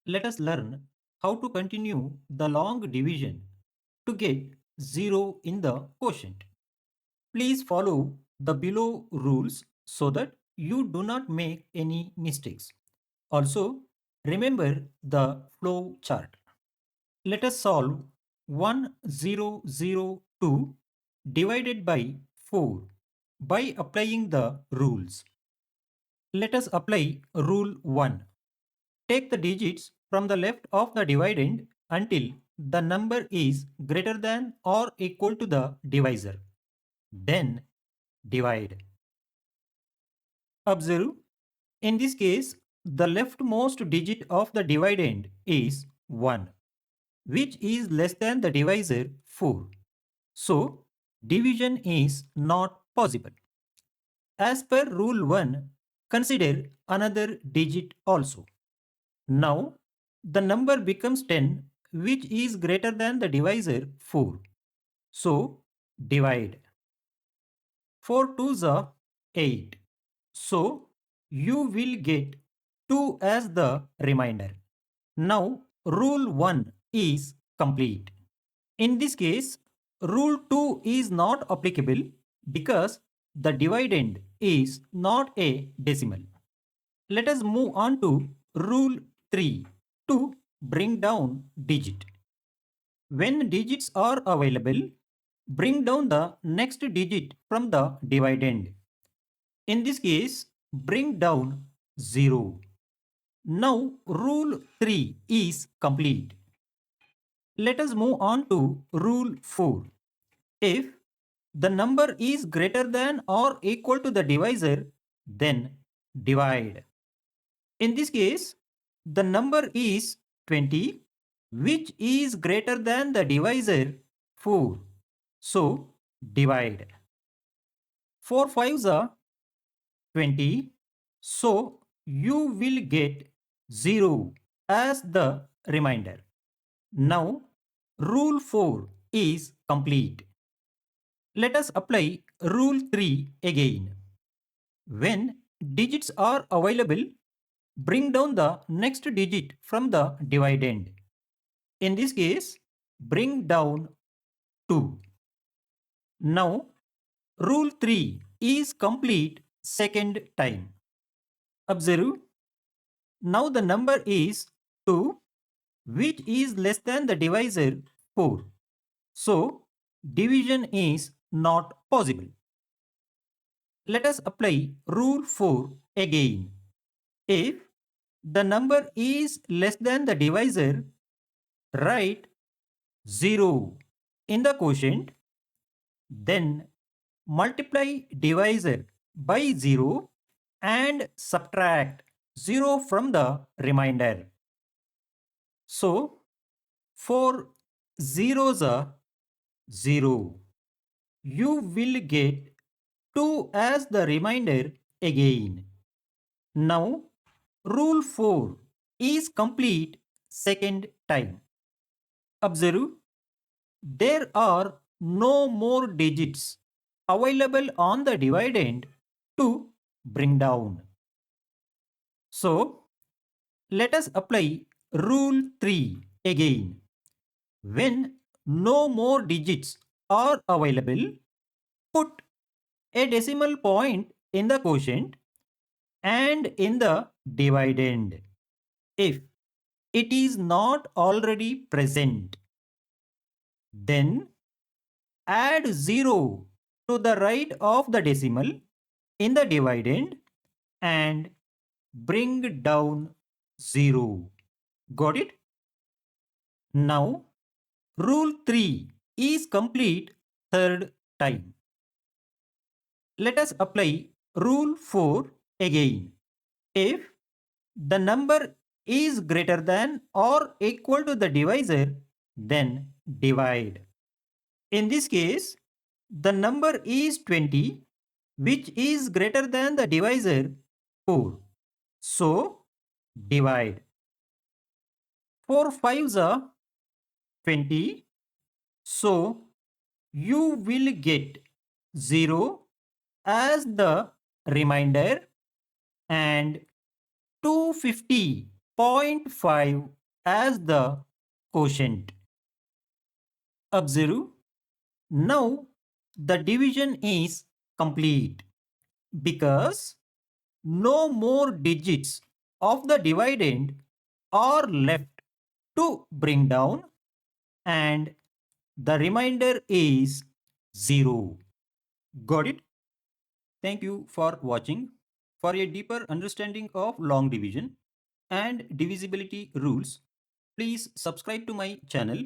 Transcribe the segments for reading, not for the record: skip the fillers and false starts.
Let us learn how to continue the long division to get 0 in the quotient. Please follow the below rules so that you do not make any mistakes. Also, remember the flow chart. Let us solve 1002 divided by 4 by applying the rules. Let us apply rule 1. Take the digits from the left of the dividend until the number is greater than or equal to the divisor. Then divide. Observe, in this case, the leftmost digit of the dividend is 1, which is less than the divisor 4. So, division is not possible. As per rule 1, consider another digit also. Now, the number becomes 10, which is greater than the divisor 4. So, divide. 4 twos are 8. So, you will get 2 as the remainder. Now, rule 1 is complete. In this case, rule 2 is not applicable because the dividend is not a decimal. Let us move on to rule 3 to bring down digit. When digits are available, bring down the next digit from the dividend. In this case, bring down 0. Now, rule 3 is complete. Let us move on to rule 4. If the number is greater than or equal to the divisor, then divide. In this case, the number is 20, which is greater than the divisor 4. So, divide. 4 fives are 20. So, you will get 0 as the remainder. Now, rule 4 is complete. Let us apply rule 3 again. When digits are available, bring down the next digit from the dividend. In this case, bring down 2. Now, rule 3 is complete second time. Observe, now the number is 2, which is less than the divisor 4. So, division is not possible. Let us apply rule 4 again. If the number is less than the divisor, write 0 in the quotient, then multiply divisor by 0 and subtract 0 from the remainder. So, 4 zeros are 0. You will get 2 as the remainder again. Now, rule 4 is complete second time. Observe, there are no more digits available on the dividend to bring down. So, let us apply rule 3 again. When no more digits are available, put a decimal point in the quotient and in the dividend. If it is not already present, then add 0 to the right of the decimal in the dividend and bring down 0. Got it? Now, rule 3 is complete third time. Let us apply rule 4 again. If the number is greater than or equal to the divisor, then divide. In this case, the number is 20, which is greater than the divisor 4. So, divide. 4 fives are 20. So, you will get 0 as the remainder and 250 0.5 as the quotient. Observe, now the division is complete because no more digits of the dividend are left to bring down, and the remainder is 0. Got it? Thank you for watching. For a deeper understanding of long division and divisibility rules, please subscribe to my channel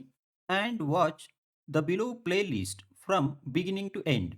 and watch the below playlist from beginning to end.